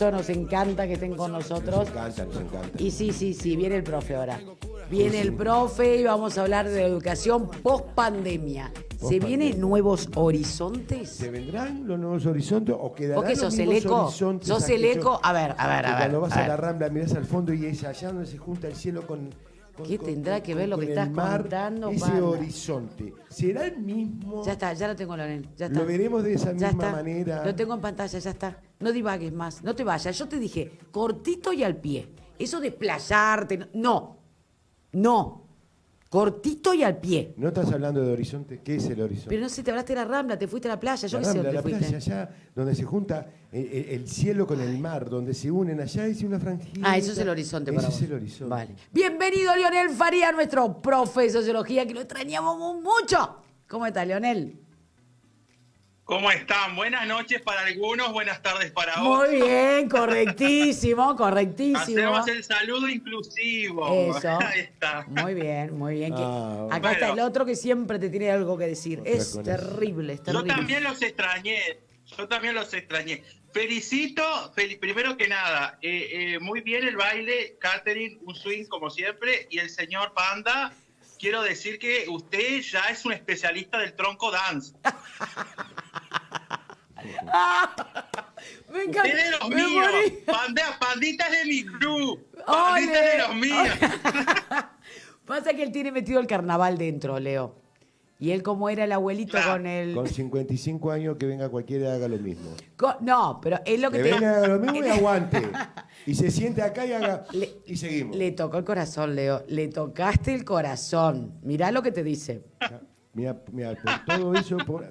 Nos encanta que estén con nosotros. Nos encanta. Y sí, viene el profe ahora. Viene el profe y vamos a hablar de educación post-pandemia. ¿Se vienen nuevos horizontes? ¿Se vendrán los nuevos horizontes o quedarán ¿Vos que los sos el mismos eco? horizontes? ¿Sos el eco? A ver. Cuando vas a la Rambla, mirás al fondo y es allá donde se junta el cielo con ¿Qué tendrá que ver lo que el estás mar, contando, ese Panda? horizonte. ¿Será el mismo? Ya está, ya lo tengo, Leonel. Ya está. Lo veremos de esa Ya misma está. manera. Lo tengo en pantalla, ya está. No divagues más, no te vayas. Yo te dije, cortito y al pie. Eso de explayarte, no. Cortito y al pie. ¿No estás hablando de horizonte? ¿Qué es el horizonte? Pero no sé, te hablaste de la Rambla, te fuiste a la playa, yo La qué sé Rambla, dónde la fuiste. playa, allá donde se junta el cielo con el mar, donde se unen allá, es una franjita. Ah, eso es el horizonte para vos. Ese es el horizonte. Vale. Bienvenido, Leonel Faría, nuestro profe de sociología, que lo extrañamos mucho. ¿Cómo estás, Leonel? ¿Cómo están? Buenas noches para algunos, buenas tardes para otros. Muy bien, correctísimo. Hacemos el saludo inclusivo. Eso. Ahí está. Muy bien. Ah, Acá bueno. está el otro que siempre te tiene algo que decir. Otra Es con terrible, es Yo terrible. también los extrañé. Felicito, primero que nada, muy bien el baile, Catherine, un swing como siempre, y el señor Panda, quiero decir que usted ya es un especialista del tronco dance. Me encanta. Usted es de los me míos, morí. Pandita es de mi club, Pandita es de los míos. Pasa que él tiene metido el carnaval dentro, Leo. Y él como era el abuelito Claro. con el... Con 55 años que venga cualquiera y haga lo mismo. No, pero es lo que Que te... venga y haga lo mismo y aguante. Y se siente acá y haga... y seguimos. Le tocó el corazón, Leo. Le tocaste el corazón. Mirá lo que te dice. Mira, por todo eso, por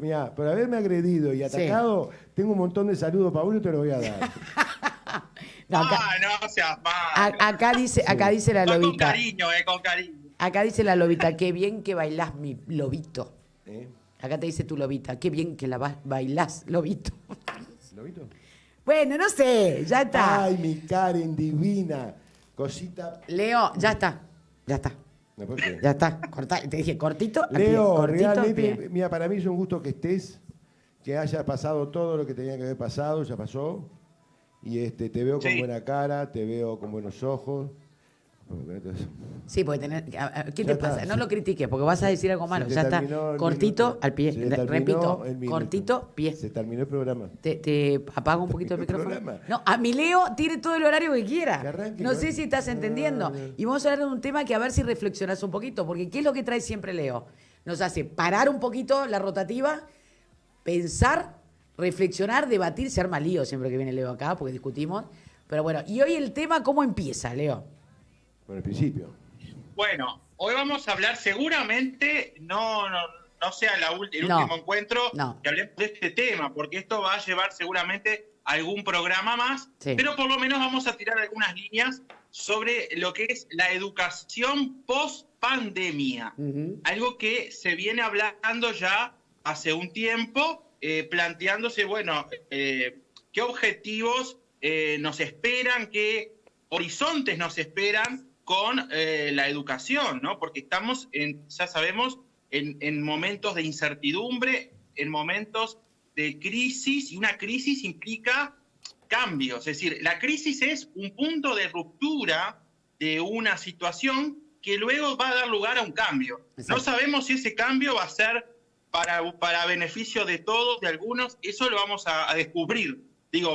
haberme agredido y atacado, tengo un montón de saludos para uno y te los voy a dar. No, acá, No seas malo. acá dice la Con lobita. cariño, con cariño. Acá dice la lobita, qué bien que bailás, mi lobito. ¿Eh? Acá te dice tu lobita, qué bien que bailás, lobito. ¿Lo viste? Bueno, no sé, ya está. Ay, mi Karen divina. Cosita. Leo, ya está. ¿No por qué? Ya está. Te dije cortito. al pie, Leo, cortito al realmente, pie. mira, para mí es un gusto que estés, que haya pasado todo lo que tenía que haber pasado, ya pasó. Y te veo con Sí. buena cara, te veo con buenos ojos. Sí, porque ¿qué Ya te está, pasa? No se- lo critiques, porque vas a decir algo malo. Se te Ya está. terminó el Cortito minuto. al pie. Se te terminó Repito, el minuto. cortito, pie. Se terminó el programa. Te apago un poquito el Terminó el micrófono. programa. No, a mi Leo tiene todo el horario que quiera. Que arranque, No que sé arranque. si estás entendiendo. Y vamos a hablar de un tema que a ver si reflexionás un poquito, porque ¿qué es lo que trae siempre Leo? Nos hace parar un poquito la rotativa, pensar, reflexionar, debatir, se arma lío siempre que viene Leo acá, porque discutimos. Pero bueno, y hoy el tema, ¿cómo empieza, Leo? Por el principio. Bueno, hoy vamos a hablar seguramente, no sea el No. último encuentro No. que hablemos de este tema, porque esto va a llevar seguramente a algún programa más, Sí. pero por lo menos vamos a tirar algunas líneas sobre lo que es la educación post-pandemia. Ujú. Algo que se viene hablando ya hace un tiempo, planteándose, bueno, qué objetivos nos esperan, qué horizontes nos esperan con la educación, ¿no? Porque estamos, ya sabemos, en momentos de incertidumbre, en momentos de crisis, y una crisis implica cambios. Es decir, la crisis es un punto de ruptura de una situación que luego va a dar lugar a un cambio. Exacto. No sabemos si ese cambio va a ser para beneficio de todos, de algunos, eso lo vamos a descubrir.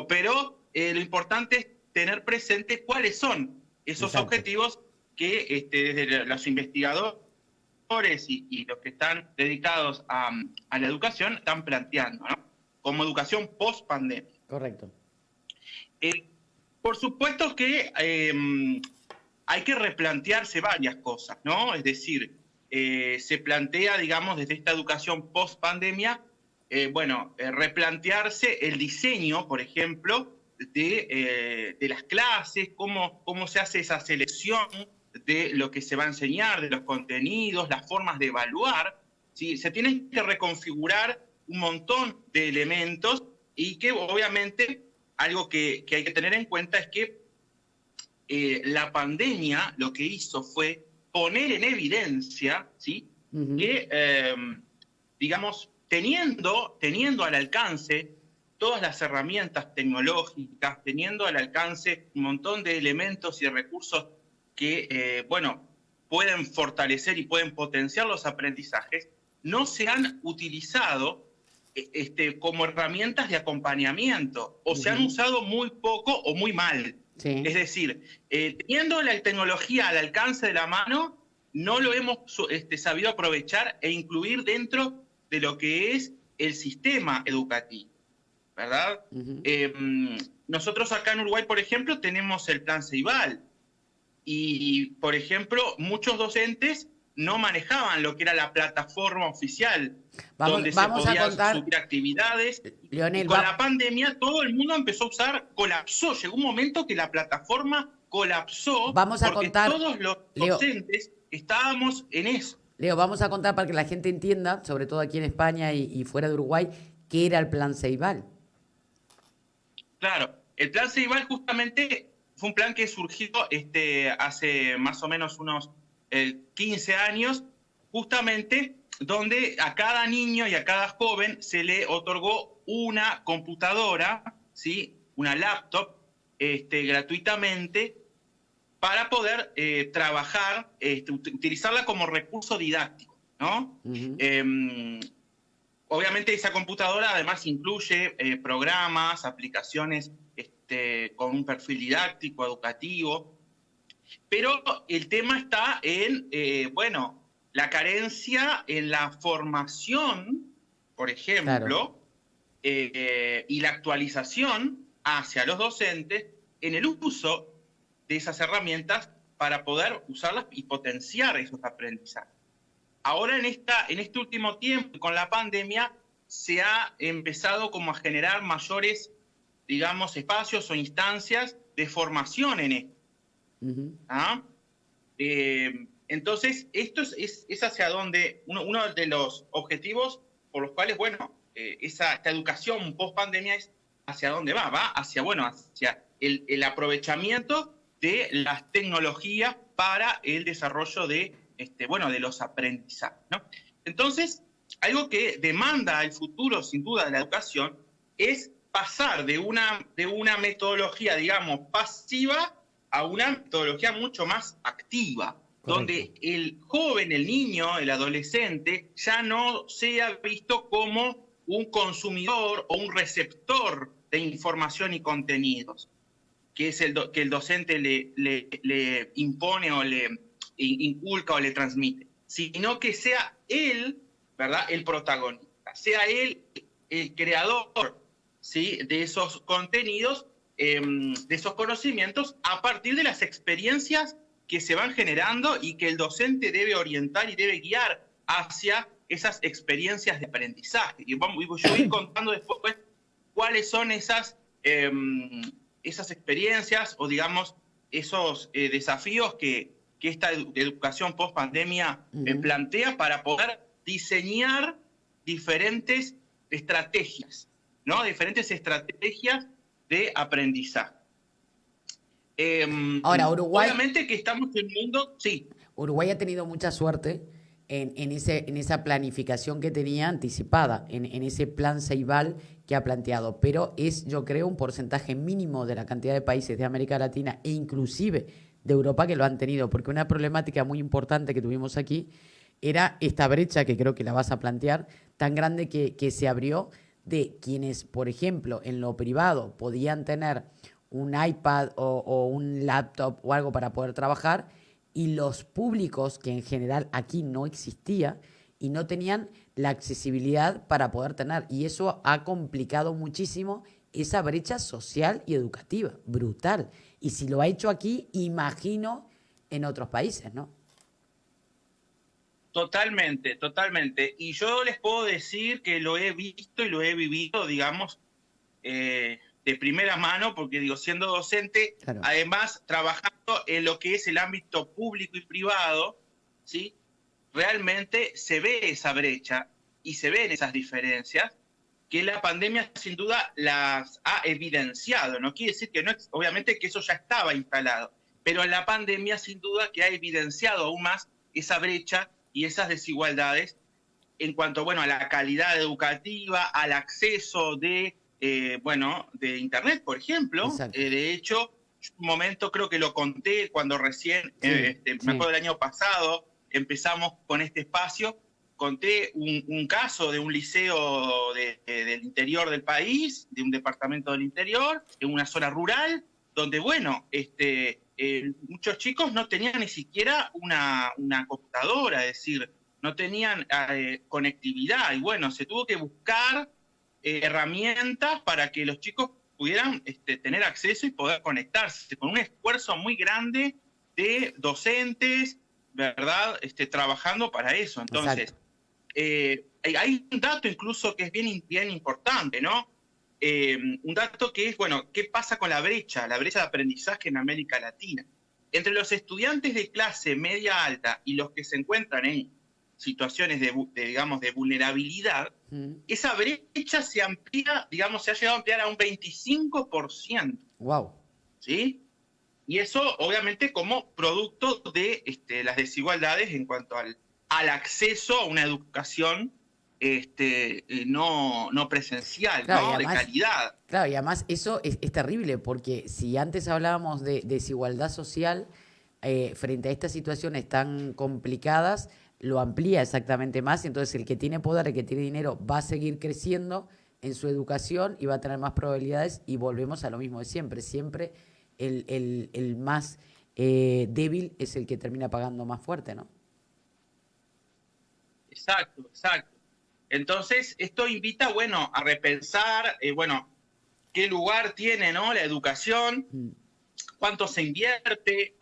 Pero lo importante es tener presente cuáles son esos Exacto. objetivos que desde los investigadores y los que están dedicados a la educación están planteando, ¿no? Como educación post-pandemia. Correcto. Por supuesto que hay que replantearse varias cosas, ¿no? Es decir, se plantea, digamos, desde esta educación post-pandemia, replantearse el diseño, por ejemplo, de las clases, cómo se hace esa selección de lo que se va a enseñar, de los contenidos, las formas de evaluar, ¿sí? Se tienen que reconfigurar un montón de elementos y que obviamente algo que hay que tener en cuenta es que la pandemia lo que hizo fue poner en evidencia, ¿sí? Ujú. Que, digamos, teniendo al alcance todas las herramientas tecnológicas, teniendo al alcance un montón de elementos y de recursos que, pueden fortalecer y pueden potenciar los aprendizajes, no se han utilizado como herramientas de acompañamiento, o se han usado muy poco o muy mal. Sí. Es decir, teniendo la tecnología al alcance de la mano, no lo hemos sabido aprovechar e incluir dentro de lo que es el sistema educativo, ¿verdad? Nosotros acá en Uruguay, por ejemplo, tenemos el Plan Ceibal, y, por ejemplo, muchos docentes no manejaban lo que era la plataforma oficial donde se podían subir actividades. Leonel, con la pandemia todo el mundo empezó a usar, colapsó. Llegó un momento que la plataforma colapsó porque todos los docentes estábamos en eso. Leo, vamos a contar para que la gente entienda, sobre todo aquí en España y fuera de Uruguay, qué era el Plan Ceibal. Claro, el Plan Ceibal justamente fue un plan que surgió hace más o menos unos 15 años, justamente donde a cada niño y a cada joven se le otorgó una computadora, ¿sí? Una laptop, gratuitamente, para poder trabajar, utilizarla como recurso didáctico, ¿no? Obviamente esa computadora además incluye programas, aplicaciones con un perfil didáctico, educativo, pero el tema está en, la carencia en la formación, por ejemplo, y la actualización hacia los docentes en el uso de esas herramientas para poder usarlas y potenciar esos aprendizajes. Ahora en este último tiempo, con la pandemia, se ha empezado como a generar mayores, digamos, espacios o instancias de formación en esto. Entonces, esto es hacia donde uno de los objetivos por los cuales, esta educación post-pandemia es hacia dónde va hacia el aprovechamiento de las tecnologías para el desarrollo de los aprendizajes, ¿no? Entonces, algo que demanda el futuro, sin duda, de la educación, es pasar de una metodología, digamos, pasiva a una metodología mucho más activa, donde el joven, el niño, el adolescente, ya no sea visto como un consumidor o un receptor de información y contenidos, que es que el docente le impone o le inculca o le transmite, sino que sea él, ¿verdad?, el protagonista, sea él el creador, ¿sí?, de esos contenidos, de esos conocimientos, a partir de las experiencias que se van generando y que el docente debe orientar y debe guiar hacia esas experiencias de aprendizaje. Y yo voy contando después cuáles son esas experiencias o, digamos, esos desafíos que esta educación post-pandemia plantea para poder diseñar diferentes estrategias, ¿no? Diferentes estrategias de aprendizaje. Ahora, Uruguay... Obviamente que estamos en un mundo... Sí. Uruguay ha tenido mucha suerte en esa planificación que tenía anticipada, en ese plan Ceibal que ha planteado, pero es, yo creo, un porcentaje mínimo de la cantidad de países de América Latina e inclusive de Europa que lo han tenido, porque una problemática muy importante que tuvimos aquí era esta brecha, que creo que la vas a plantear, tan grande que se abrió de quienes, por ejemplo, en lo privado podían tener un iPad o un laptop o algo para poder trabajar, y los públicos, que en general aquí no existía y no tenían la accesibilidad para poder tener. Y eso ha complicado muchísimo esa brecha social y educativa, brutal. Y si lo ha hecho aquí, imagino en otros países, ¿no? Totalmente, totalmente. Y yo les puedo decir que lo he visto y lo he vivido, digamos, de primera mano, porque digo, siendo docente, claro, además trabajando en lo que es el ámbito público y privado, ¿sí?, realmente se ve esa brecha y se ven esas diferencias que la pandemia sin duda las ha evidenciado. No quiere decir que no, obviamente que eso ya estaba instalado, pero la pandemia sin duda que ha evidenciado aún más esa brecha y esas desigualdades en cuanto, bueno, a la calidad educativa, al acceso de de Internet, por ejemplo. De hecho, un momento creo que lo conté cuando recién, me acuerdo del año pasado, empezamos con este espacio, conté un caso de un liceo del interior del país, de un departamento del interior, en una zona rural, donde, muchos chicos no tenían ni siquiera una computadora, es decir, no tenían conectividad, y se tuvo que buscar herramientas para que los chicos pudieran tener acceso y poder conectarse, con un esfuerzo muy grande de docentes, ¿verdad? Trabajando para eso. Entonces, hay un dato incluso que es bien importante, ¿no? Un dato que es, ¿qué pasa con la brecha de aprendizaje en América Latina? Entre los estudiantes de clase media alta y los que se encuentran en situaciones de vulnerabilidad, esa brecha se amplía, se ha llegado a ampliar a un 25%. ¡Wow! ¿Sí? Y eso, obviamente, como producto de las desigualdades en cuanto al acceso a una educación no presencial, claro, ¿no? Además, de calidad. Claro, y además eso es terrible, porque si antes hablábamos de desigualdad social, frente a estas situaciones tan complicadas, lo amplía exactamente más, y entonces el que tiene poder, el que tiene dinero, va a seguir creciendo en su educación y va a tener más probabilidades, y volvemos a lo mismo de siempre. Siempre el más débil es el que termina pagando más fuerte, ¿no? Exacto. Entonces, esto invita, a repensar, qué lugar tiene, ¿no?, la educación, cuánto se invierte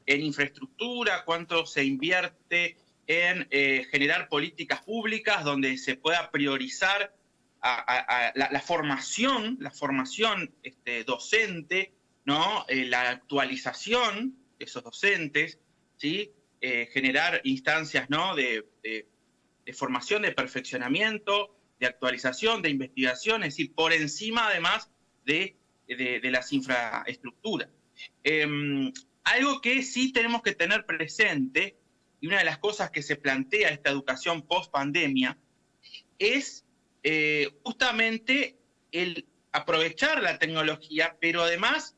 en infraestructura, cuánto se invierte en generar políticas públicas donde se pueda priorizar la formación docente, ¿no? La actualización de esos docentes, ¿sí? Generar instancias, ¿no?, de formación, de perfeccionamiento, de actualización, de investigación, es decir, por encima además de las infraestructuras. Algo que sí tenemos que tener presente, y una de las cosas que se plantea esta educación post-pandemia, es justamente el aprovechar la tecnología, pero además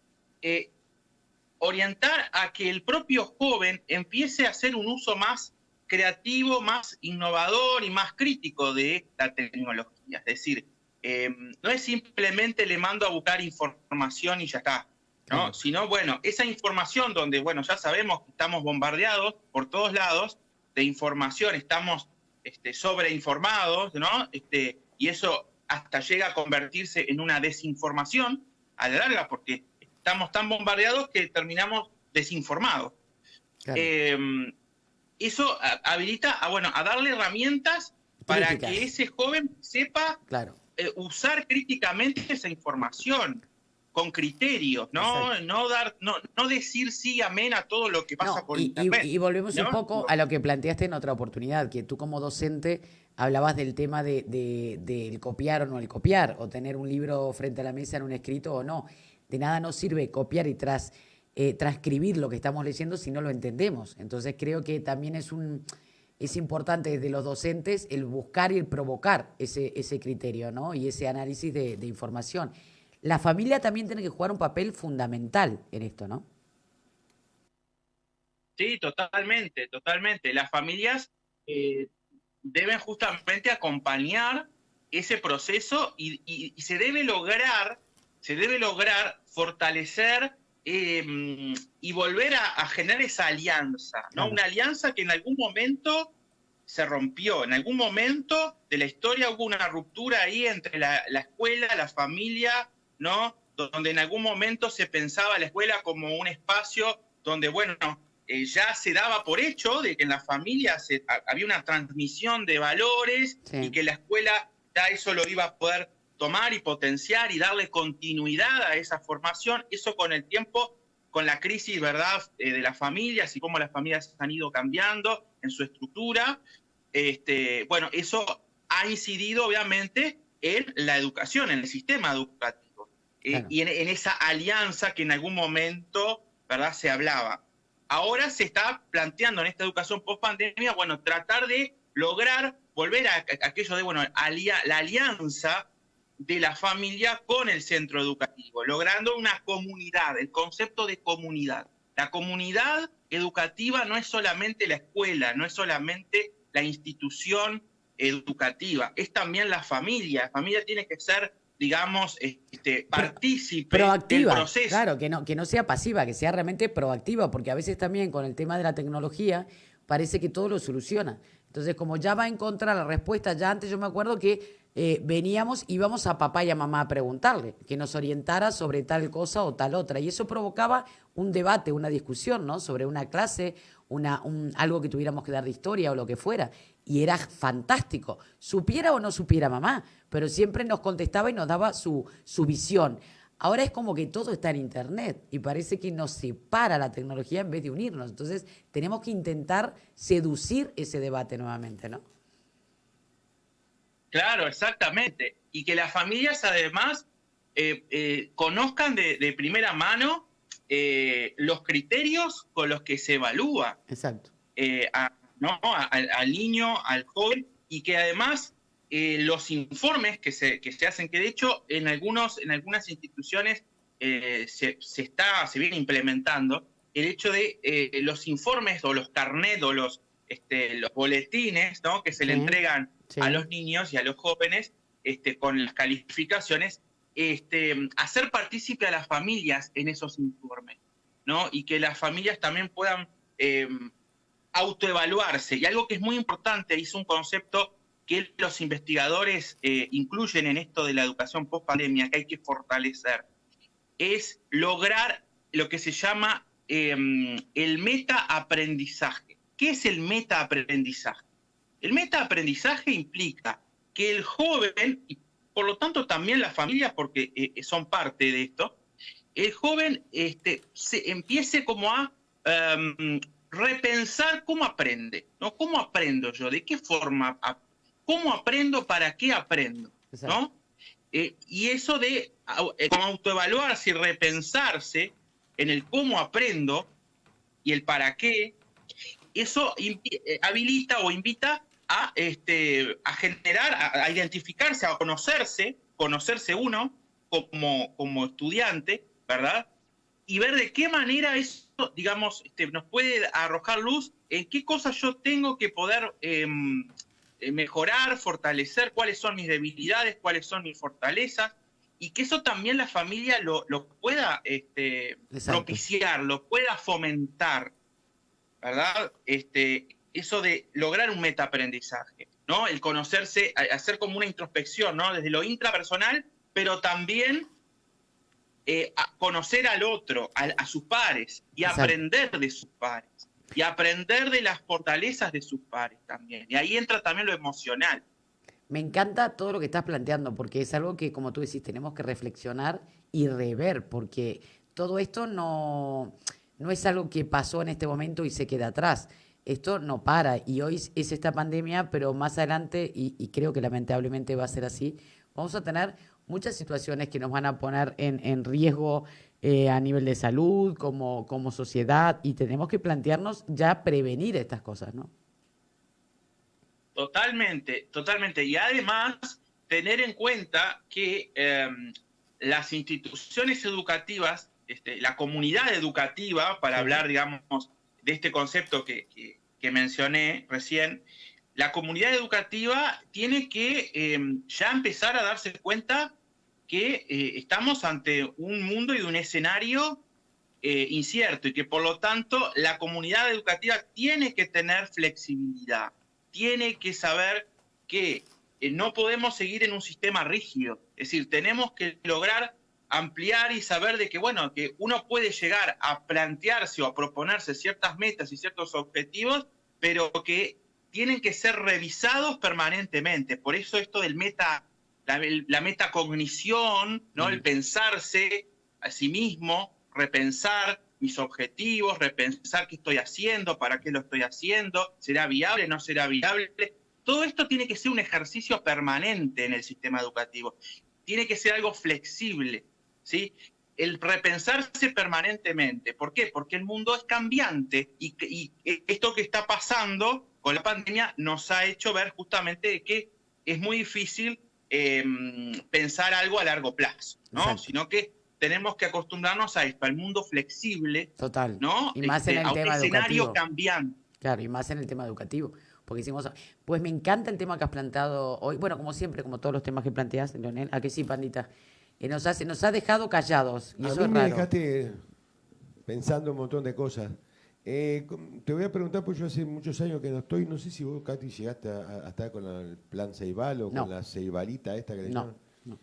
orientar a que el propio joven empiece a hacer un uso más creativo, más innovador y más crítico de la tecnología. Es decir, no es simplemente le mando a buscar información y ya está, ¿no? Sino, esa información donde, ya sabemos que estamos bombardeados por todos lados de información, estamos sobreinformados, ¿no? Y eso hasta llega a convertirse en una desinformación a la larga, porque estamos tan bombardeados que terminamos desinformados. Claro. Eso habilita a darle herramientas para que ese joven sepa usar críticamente esa información con criterios, ¿no? No decir sí, amén a todo lo que pasa por internet. Y volvemos un poco a lo que planteaste en otra oportunidad, que tú como docente hablabas del tema del copiar o no el copiar, o tener un libro frente a la mesa en un escrito o no. De nada nos sirve copiar y transcribir lo que estamos leyendo si no lo entendemos. Entonces creo que también es importante desde los docentes el buscar y el provocar ese criterio, ¿no? Y ese análisis de información. La familia también tiene que jugar un papel fundamental en esto, ¿no? Sí, totalmente. Las familias deben justamente acompañar ese proceso y se debe lograr fortalecer y volver a generar esa alianza, ¿no? Claro. Una alianza que en algún momento se rompió, en algún momento de la historia hubo una ruptura ahí entre la escuela, la familia, ¿no? Donde en algún momento se pensaba la escuela como un espacio donde, ya se daba por hecho de que en la familia había una transmisión de valores, sí, y que la escuela ya eso lo iba a poder tomar y potenciar y darle continuidad a esa formación. Eso con el tiempo, con la crisis, ¿verdad?, de las familias y cómo las familias han ido cambiando en su estructura, eso ha incidido obviamente en la educación, en el sistema educativo, claro, y en esa alianza que en algún momento, ¿verdad?, se hablaba. Ahora se está planteando en esta educación post-pandemia, tratar de lograr volver a aquello de, la alianza, de la familia con el centro educativo, logrando una comunidad, el concepto de comunidad. La comunidad educativa no es solamente la escuela, no es solamente la institución educativa, es también la familia. La familia tiene que ser, digamos, partícipe proactiva, del proceso. claro, que no sea pasiva, que sea realmente proactiva, porque a veces también con el tema de la tecnología parece que todo lo soluciona. Entonces, como ya va a encontrar la respuesta, ya antes yo me acuerdo que íbamos a papá y a mamá a preguntarle, que nos orientara sobre tal cosa o tal otra, y eso provocaba un debate, una discusión, ¿no? Sobre una clase, algo que tuviéramos que dar de historia o lo que fuera, y era fantástico, supiera o no supiera mamá, pero siempre nos contestaba y nos daba su visión. Ahora es como que todo está en internet y parece que nos separa la tecnología en vez de unirnos. Entonces tenemos que intentar seducir ese debate nuevamente, ¿no? Claro, exactamente. Y que las familias además conozcan de primera mano los criterios con los que se evalúa. Exacto. Al niño, al joven, y que además los informes que se hacen, que de hecho en algunas instituciones se viene implementando, el hecho de los informes o los carnets o los boletines, ¿no?, que se le entregan a los niños y a los jóvenes con las calificaciones, hacer partícipe a las familias en esos informes, ¿no? Y que las familias también puedan autoevaluarse. Y algo que es muy importante, es un concepto que los investigadores incluyen en esto de la educación post-pandemia, que hay que fortalecer, es lograr lo que se llama el metaaprendizaje. ¿Qué es el metaaprendizaje? El metaaprendizaje implica que el joven, y por lo tanto también las familias, porque son parte de esto, el joven se empiece como a repensar cómo aprende, ¿no? ¿Cómo aprendo yo? ¿De qué forma? ¿Cómo aprendo? ¿Para qué aprendo? ¿No? Y eso de como autoevaluarse y repensarse en el cómo aprendo y el para qué, eso habilita o invita a generar, a identificarse, a conocerse uno como estudiante, ¿verdad? Y ver de qué manera eso, digamos, nos puede arrojar luz en qué cosas yo tengo que poder mejorar, fortalecer, cuáles son mis debilidades, cuáles son mis fortalezas, y que eso también la familia lo pueda propiciar, lo pueda fomentar, ¿verdad? Eso de lograr un metaaprendizaje, ¿no? El conocerse, hacer como una introspección, ¿no? Desde lo intrapersonal, pero también conocer al otro, a sus pares, y aprender de sus pares, y aprender de las fortalezas de sus pares también. Y ahí entra también lo emocional. Me encanta todo lo que estás planteando, porque es algo que, como tú decís, tenemos que reflexionar y rever, porque todo esto no es algo que pasó en este momento y se queda atrás. Esto no para, y hoy es esta pandemia, pero más adelante, y creo que lamentablemente va a ser así, vamos a tener muchas situaciones que nos van a poner en riesgo a nivel de salud, como sociedad, y tenemos que plantearnos ya prevenir estas cosas, ¿no? Totalmente, totalmente. Y además, tener en cuenta que las instituciones educativas, la comunidad educativa, para hablar, digamos, de este concepto que mencioné recién, la comunidad educativa tiene que ya empezar a darse cuenta que estamos ante un mundo y un escenario incierto, y que por lo tanto la comunidad educativa tiene que tener flexibilidad, tiene que saber que no podemos seguir en un sistema rígido. Es decir, tenemos que lograr ampliar y saber de que, bueno, que uno puede llegar a plantearse o a proponerse ciertas metas y ciertos objetivos, pero que tienen que ser revisados permanentemente. Por eso esto del la metacognición, ¿no? El pensarse a sí mismo, repensar mis objetivos, repensar qué estoy haciendo, para qué lo estoy haciendo, será viable, no será viable. Todo esto tiene que ser un ejercicio permanente en el sistema educativo. Tiene que ser algo flexible, ¿sí? El repensarse permanentemente. ¿Por qué? Porque el mundo es cambiante, y esto que está pasando con la pandemia nos ha hecho ver justamente que es muy difícil pensar algo a largo plazo, ¿no? Exacto. Sino que tenemos que acostumbrarnos a esto, al mundo flexible, Total. ¿no? Y más en el A un tema escenario educativo. cambiante. Claro, y más en el tema educativo. Porque hicimos. Pues me encanta el tema que has planteado hoy. Bueno, como siempre, como todos los temas que planteas, Leonel. ¿A que sí, Pandita? Nos ha dejado callados. Y A eso mí es me raro. dejaste pensando un montón de cosas. Te voy a preguntar, pues yo hace muchos años que no estoy, no sé si vos, Katy, llegaste a estar con el plan Ceibal o No. con la Ceibalita esta que le No, llaman. no.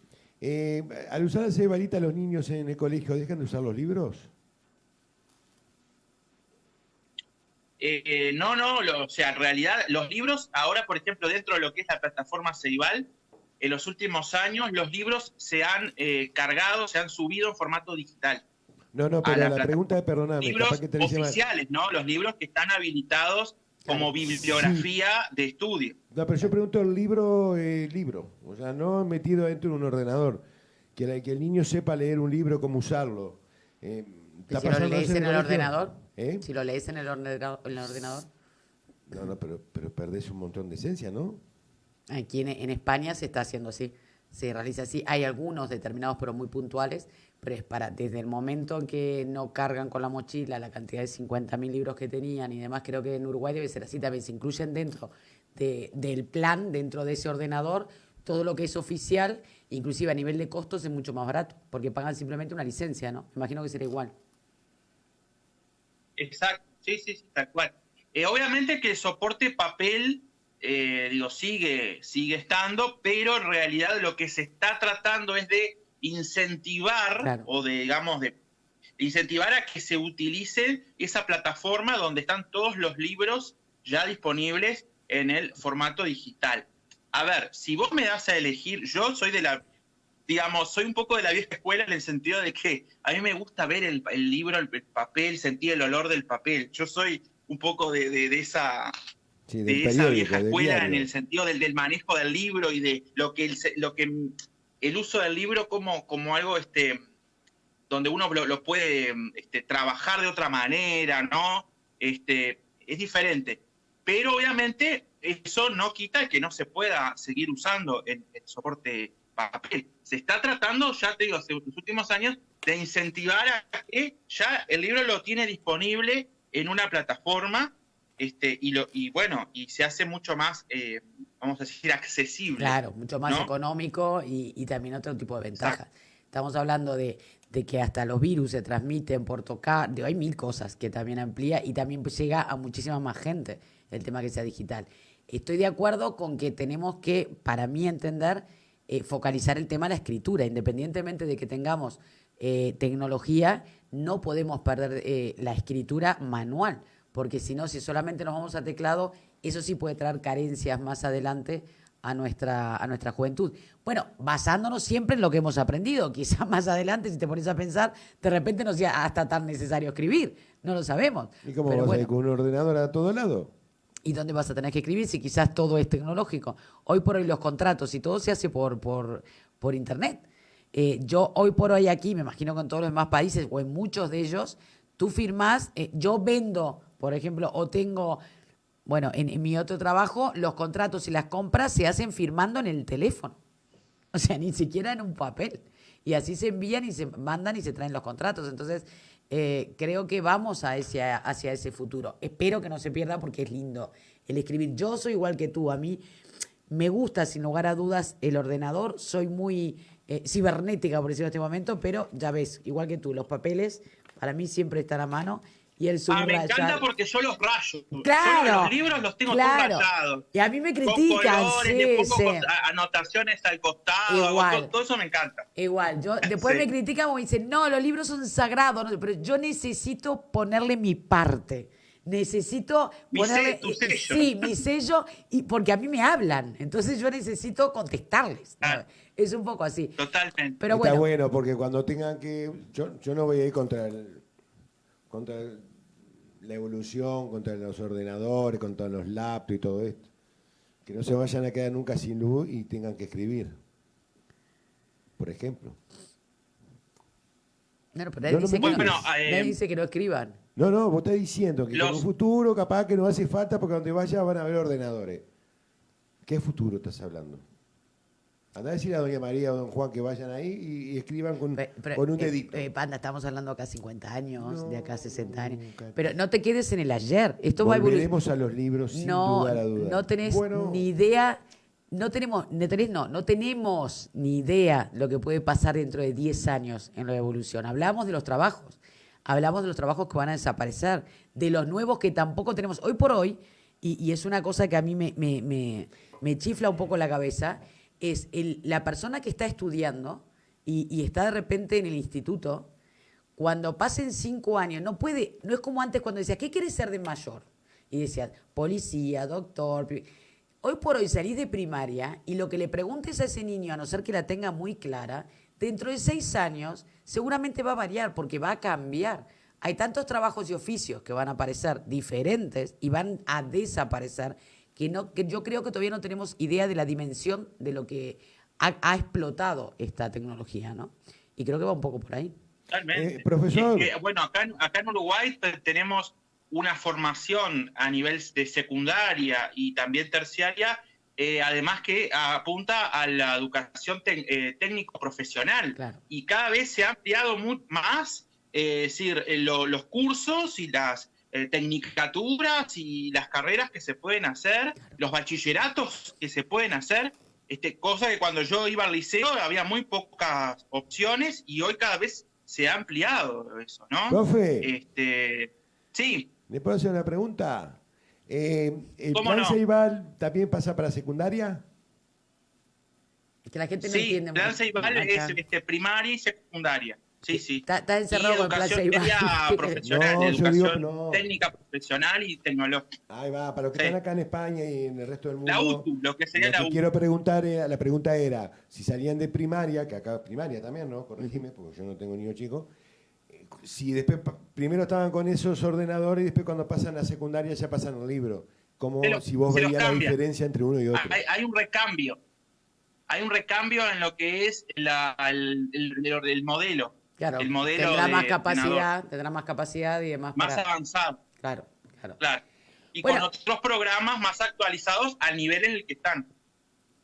Al usar la Ceibalita, los niños en el colegio, ¿dejan de usar los libros? O sea, en realidad los libros, ahora por ejemplo dentro de lo que es la plataforma Ceibal, en los últimos años los libros se han cargado, se han subido en formato digital. No, A pero la la pregunta es, perdóname, Libros capaz que te dice mal. oficiales, ¿no? Los libros que están habilitados como bibliografía de estudio. No, pero yo pregunto el libro, o sea, no metido dentro de un ordenador, que el niño sepa leer un libro, cómo usarlo. ¿Y si lo lees en el colegio? ordenador? ¿Eh? Si lo lees en el ordenador. No, pero perdés un montón de esencia, ¿no? Aquí en España se está haciendo así. Se realiza así. Hay algunos determinados, pero muy puntuales, pero es para, desde el momento en que no cargan con la mochila la cantidad de 50.000 libros que tenían y demás, creo que en Uruguay debe ser así también. Se incluyen dentro del plan, dentro de ese ordenador, todo lo que es oficial, inclusive a nivel de costos es mucho más barato, porque pagan simplemente una licencia, ¿no? Me imagino que será igual. Exacto, sí, tal cual. Obviamente que el soporte papel, sigue estando, pero en realidad lo que se está tratando es de incentivar, Claro. o de incentivar a que se utilice esa plataforma donde están todos los libros ya disponibles en el formato digital. A ver, si vos me das a elegir, yo soy soy un poco de la vieja escuela en el sentido de que a mí me gusta ver el libro, el papel, sentir el olor del papel. Yo soy un poco de esa... Sí, de del esa periódico, vieja del escuela diario. en el sentido del manejo del libro y de lo que el uso del libro como algo donde uno lo puede trabajar de otra manera, ¿no? Es diferente. Pero obviamente eso no quita que no se pueda seguir usando el soporte papel. Se está tratando, ya te digo, hace los últimos años, de incentivar a que ya el libro lo tiene disponible en una plataforma y se hace mucho más, vamos a decir, accesible. Claro, mucho más ¿no? económico y también otro tipo de ventajas. Exacto. Estamos hablando de que hasta los virus se transmiten por tocar, hay mil cosas que también amplía y también pues llega a muchísima más gente el tema que sea digital. Estoy de acuerdo con que tenemos que, para mí entender, focalizar el tema de la escritura, independientemente de que tengamos tecnología, no podemos perder la escritura manual, porque si no, si solamente nos vamos a teclado, eso sí puede traer carencias más adelante a nuestra juventud. Bueno, basándonos siempre en lo que hemos aprendido. Quizás más adelante, si te pones a pensar, de repente no sea hasta tan necesario escribir. No lo sabemos. ¿Y cómo Pero vas a bueno, ir con un ordenador a todo lado? ¿y dónde vas a tener que escribir si quizás todo es tecnológico? Hoy por hoy los contratos y todo se hace por internet. Yo hoy por hoy aquí, me imagino que en todos los demás países o en muchos de ellos, tú firmás, yo vendo, por ejemplo, o tengo, bueno, en mi otro trabajo, los contratos y las compras se hacen firmando en el teléfono. O sea, ni siquiera en un papel. Y así se envían y se mandan y se traen los contratos. Entonces, creo que vamos hacia ese futuro. Espero que no se pierda porque es lindo el escribir. Yo soy igual que tú. A mí me gusta, sin lugar a dudas, el ordenador. Soy muy cibernética, por decirlo en este momento, pero ya ves, igual que tú, los papeles para mí siempre están a mano. Y el me encanta porque yo los rayo. Claro. Yo los libros los tengo todos rayados. Y a mí me critican. Con colores, le pongo anotaciones al costado. Igual. Todo eso me encanta. Igual. Después Sí. me critican o me dicen, no, los libros son sagrados. No, pero yo necesito ponerle mi parte. Necesito ponerle tu sello. Sí, mi sello, y porque a mí me hablan. Entonces yo necesito contestarles. Claro. Es un poco así. Totalmente. Pero Está bueno, bueno porque cuando tengan que... Yo no voy a ir contra la evolución, contra los ordenadores, contra los laptops y todo esto. Que no se vayan a quedar nunca sin luz y tengan que escribir. Por ejemplo. pero Yo nadie, no dice, me que no, muevo. nadie dice que no escriban. No, vos estás diciendo que en un Los- futuro capaz que no hace falta porque donde vayas van a haber ordenadores. ¿Qué futuro estás hablando? Andá a decir a doña María o don Juan que vayan ahí y escriban con un dedito. Panda, estamos hablando acá 50 años, No, de acá 60 años. nunca. Pero no te quedes en el ayer. Esto va a evolucionar. Volveremos a los libros sin lugar a dudas. No tenés Bueno, ni idea. No tenemos ni idea lo que puede pasar dentro de 10 años en la evolución. Hablamos de los trabajos que van a desaparecer, de los nuevos que tampoco tenemos. Hoy por hoy, y es una cosa que a mí me chifla un poco la cabeza, es la persona que está estudiando y está de repente en el instituto, cuando pasen 5 años, no es como antes cuando decías, ¿qué quieres ser de mayor? Y decías, policía, doctor. Hoy por hoy salís de primaria y lo que le preguntes a ese niño, a no ser que la tenga muy clara, dentro de 6 años seguramente va a variar porque va a cambiar. Hay tantos trabajos y oficios que van a aparecer diferentes y van a desaparecer que yo creo que todavía no tenemos idea de la dimensión de lo que ha explotado esta tecnología, ¿no? Y creo que va un poco por ahí. Totalmente. Profesor. Bueno, acá en Uruguay tenemos una formación a nivel de secundaria y también terciaria, además que apunta a la educación técnico-profesional. Claro. Y cada vez se ha ampliado más, es decir, los cursos y las tecnicaturas y las carreras que se pueden hacer, los bachilleratos que se pueden hacer, cosa que cuando yo iba al liceo había muy pocas opciones y hoy cada vez se ha ampliado eso, ¿no? Profe. Sí. ¿Le puedo hacer una pregunta? ¿El ¿Cómo plan no? Ceibal también pasa para secundaria? Es que la gente no Sí, entiende plan mucho. Ceibal Acá. es primaria y secundaria. Sí, sí. Está encerrado y con el plan educación Ceibal. media profesional, No, yo educación digo, no. técnica profesional y tecnológica. Ahí va, para los que Sí. están acá en España y en el resto del mundo. La UTU, lo que sería lo la que UTU. quiero preguntar, la pregunta era, si salían de primaria, que acá primaria también, ¿no? Corregime, porque yo no tengo niño chico. Si después, primero estaban con esos ordenadores y después cuando pasan a secundaria ya pasan al libro. Como si vos se los veías la cambia. diferencia entre uno y otro. Hay un recambio. Hay un recambio en lo que es el modelo. Claro, el modelo tendrá más ordenador. capacidad y demás. Más avanzado. Claro. Claro. Y Bueno. con otros programas más actualizados al nivel en el que están.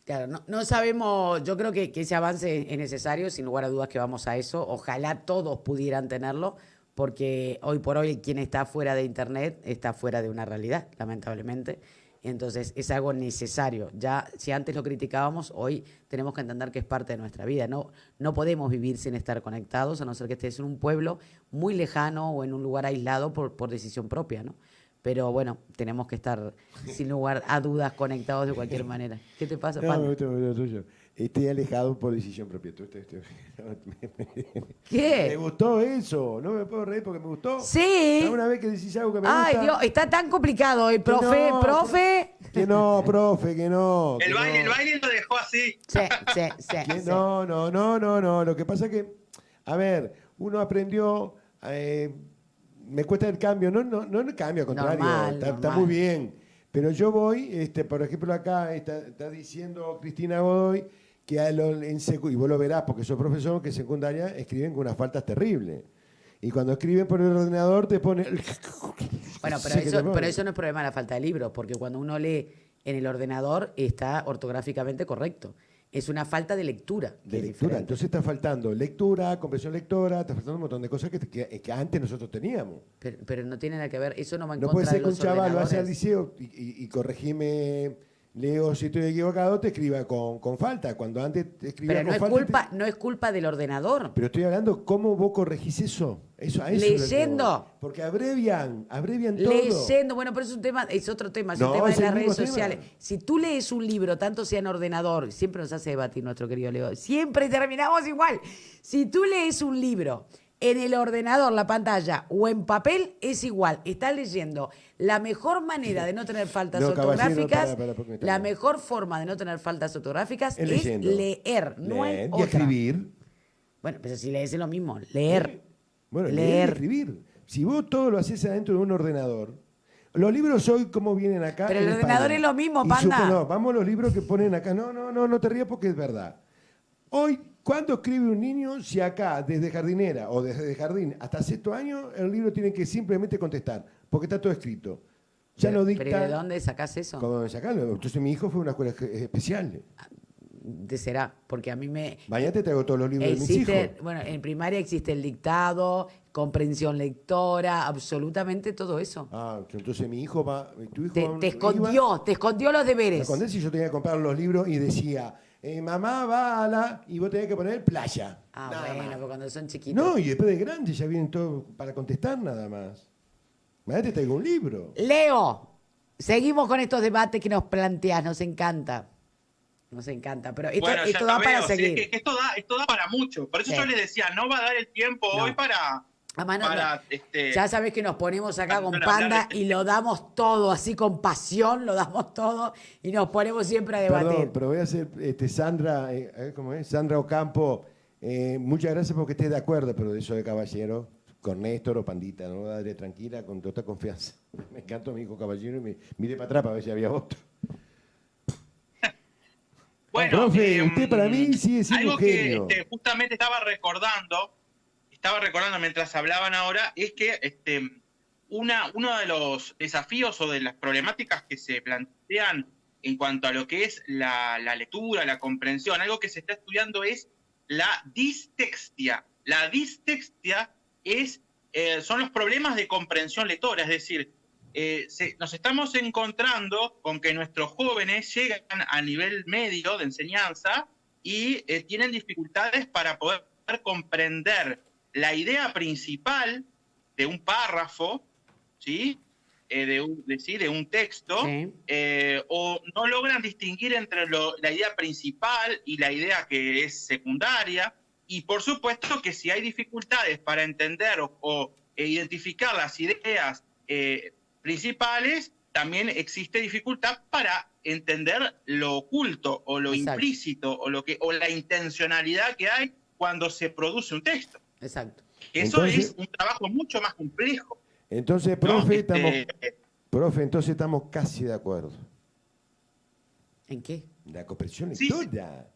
Claro, no sabemos, yo creo que ese avance es necesario, sin lugar a dudas que vamos a eso. Ojalá todos pudieran tenerlo, porque hoy por hoy quien está fuera de Internet está fuera de una realidad, lamentablemente. Entonces es algo necesario. Ya si antes lo criticábamos, hoy tenemos que entender que es parte de nuestra vida. No podemos vivir sin estar conectados, a no ser que estés en un pueblo muy lejano o en un lugar aislado por decisión propia, ¿no? Pero bueno, tenemos que estar sin lugar a dudas conectados de cualquier manera. ¿Qué te pasa, No, Panda? me gusta lo tuyo. Estoy alejado por decisión propia. ¿Qué? Me gustó eso. No me puedo reír porque me gustó. Sí. Una vez que decís algo que me gusta. Ay, Dios, está tan complicado hoy, Que profe, no, profe. Que no, profe, que no. El que baile no. lo dejó así. Sí. Que no. Lo que pasa es que, a ver, uno aprendió, me cuesta el cambio, no el cambio, al contrario, Normal, está normal. muy bien. Pero yo voy, por ejemplo, acá está diciendo Cristina Godoy que y vos lo verás porque sos profesor, que en secundaria escriben con unas faltas terribles. Y cuando escriben por el ordenador te pone... Bueno, pero eso no es problema de la falta de libros, porque cuando uno lee en el ordenador está ortográficamente correcto. Es una falta de lectura. que De es lectura. diferente. Entonces está faltando lectura, comprensión lectora, está faltando un montón de cosas que antes nosotros teníamos. Pero no tiene nada que ver, eso no va en No contra puede ser de que un los chaval vaya al ordenadores. liceo y corregime, Leo, si estoy equivocado, te escriba con falta. Cuando antes te escribía Pero con falta. no es culpa del ordenador. Pero estoy hablando cómo vos corregís eso. A eso Leyendo. es lo que voy. Porque abrevian todo. Leyendo, bueno, pero es otro tema, es un No, tema es de el las mismo redes tema. sociales. Si tú lees un libro, tanto sea en ordenador, siempre nos hace debatir nuestro querido Leo, siempre terminamos igual. Si tú lees un libro en el ordenador, la pantalla o en papel, es igual. Estás leyendo. La mejor manera de no tener faltas No, caballero, ortográficas, para, porque me está la hablando. mejor forma de no tener faltas ortográficas Es es leyendo. leer, no Leer es y otra. escribir. Bueno, pero si lees es lo mismo, leer. Bueno, leer y Leer. escribir. Si vos todo lo haces adentro de un ordenador, los libros hoy, ¿cómo vienen acá? Pero en el ordenador España? es lo mismo, Y Panda. no, vamos a los libros que ponen acá. No te rías porque es verdad. Hoy, ¿cuándo escribe un niño si acá, desde jardinera o desde jardín hasta sexto año, el libro tiene que simplemente contestar? Porque está todo escrito. Ya no dicta. ¿Pero de dónde sacás eso? ¿Cómo sacarlo? Entonces mi hijo fue a una escuela especial. te será, porque a mí me... Mañana te traigo todos los libros de mis hijos. Bueno, en primaria existe el dictado, comprensión lectora, absolutamente todo eso. Ah, entonces mi hijo va... Tu hijo Te escondió los Me deberes. escondí si yo tenía que comprar los libros y decía, mamá va a la... Y vos tenías que poner playa. Ah, Nada bueno, más. pero cuando son chiquitos. No, y después de grande ya vienen todos para contestar nada más. Mañana te traigo un libro. Leo, seguimos con estos debates que nos planteas, nos encanta. Nos encanta, pero Bueno, esto ya da para veo, seguir. sí, que esto da para mucho. Por eso Sí. yo les decía, no va a dar el tiempo No. hoy para... Además, para ya sabes que nos ponemos acá con para hablar Panda de- y lo damos todo, así con pasión, lo damos todo y nos ponemos siempre a debatir. Perdón, pero voy a hacer, Sandra, ¿cómo es? Sandra Ocampo, muchas gracias porque estés de acuerdo, pero de eso de caballero, con Néstor o Pandita, no daré tranquila, con toda confianza. Me encantó mi hijo caballero y me miré para atrás para ver si había otro. Bueno, profe, usted para mí sigue siendo algo un genio. que justamente estaba recordando mientras hablaban ahora, es que uno de los desafíos o de las problemáticas que se plantean en cuanto a lo que es la lectura, la comprensión, algo que se está estudiando es la distextia. La distextia son los problemas de comprensión lectora, es decir, nos estamos encontrando con que nuestros jóvenes llegan a nivel medio de enseñanza y tienen dificultades para poder comprender la idea principal de un párrafo, ¿sí? De un texto, Sí. o no logran distinguir entre la idea principal y la idea que es secundaria, y por supuesto que si hay dificultades para entender o identificar las ideas principales, también existe dificultad para entender lo oculto o lo Exacto. implícito o la intencionalidad que hay cuando se produce un texto. Exacto. Eso Entonces- es un trabajo mucho más complejo. Entonces, ¿no? profe, entonces estamos casi de acuerdo. ¿En qué? La comprensión Sí, lectora.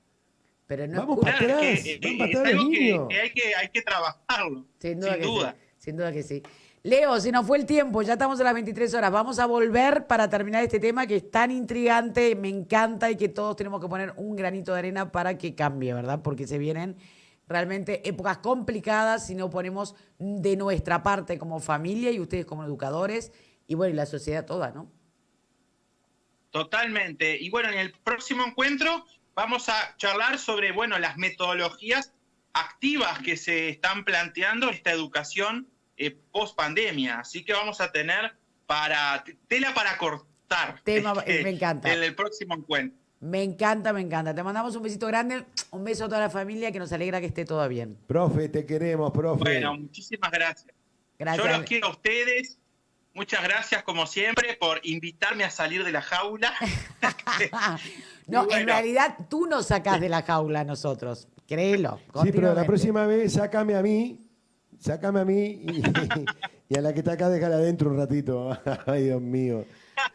Pero no Vamos escucha- para Claro, atrás, que, van para es atrás los algo niños. que hay que trabajarlo, Sin duda sin que duda. sí. Sin duda que sí. Leo, se nos fue el tiempo, ya estamos a las 23 horas. Vamos a volver para terminar este tema que es tan intrigante, me encanta y que todos tenemos que poner un granito de arena para que cambie, ¿verdad? Porque se vienen realmente épocas complicadas si no ponemos de nuestra parte como familia y ustedes como educadores y bueno, y la sociedad toda, ¿no? Totalmente. Y bueno, en el próximo encuentro vamos a charlar sobre, bueno, las metodologías activas que se están planteando esta educación post pandemia. Así que vamos a tener tela para cortar. Me encanta. En el próximo encuentro. Me encanta, me encanta. Te mandamos un besito grande, un beso a toda la familia que nos alegra que esté todo bien. Profe, te queremos, profe. Bueno, muchísimas gracias. Gracias. Yo los quiero a ustedes. Muchas gracias, como siempre, por invitarme a salir de la jaula. No, Y bueno. en realidad tú nos sacás de la jaula a nosotros. Créelo. Sí, pero la continuamente. próxima vez sácame a mí y a la que está acá déjala adentro un ratito. Ay, Dios mío.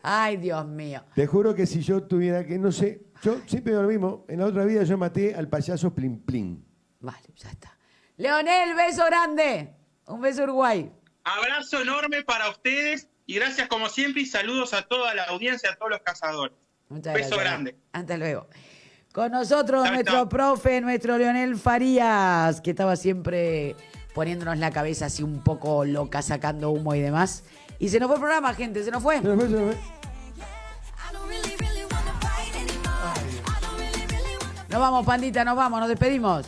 Ay, Dios mío. Te juro que si yo tuviera que, no sé, yo siempre digo lo mismo, en la otra vida yo maté al payaso Plim Plim. Vale, ya está. Leonel, beso grande. Un beso Uruguay. Abrazo enorme para ustedes y gracias como siempre y saludos a toda la audiencia, a todos los cazadores. Muchas Beso gracias. grande. Hasta luego. Con nosotros Chao, nuestro chao. profe, nuestro Leonel Farías, que estaba siempre poniéndonos la cabeza así un poco loca, sacando humo y demás. Y se nos fue el programa, gente, se nos fue. Se nos fue. I don't really wanna fight anymore. I don't really wanna Nos vamos, pandita, nos vamos, nos despedimos.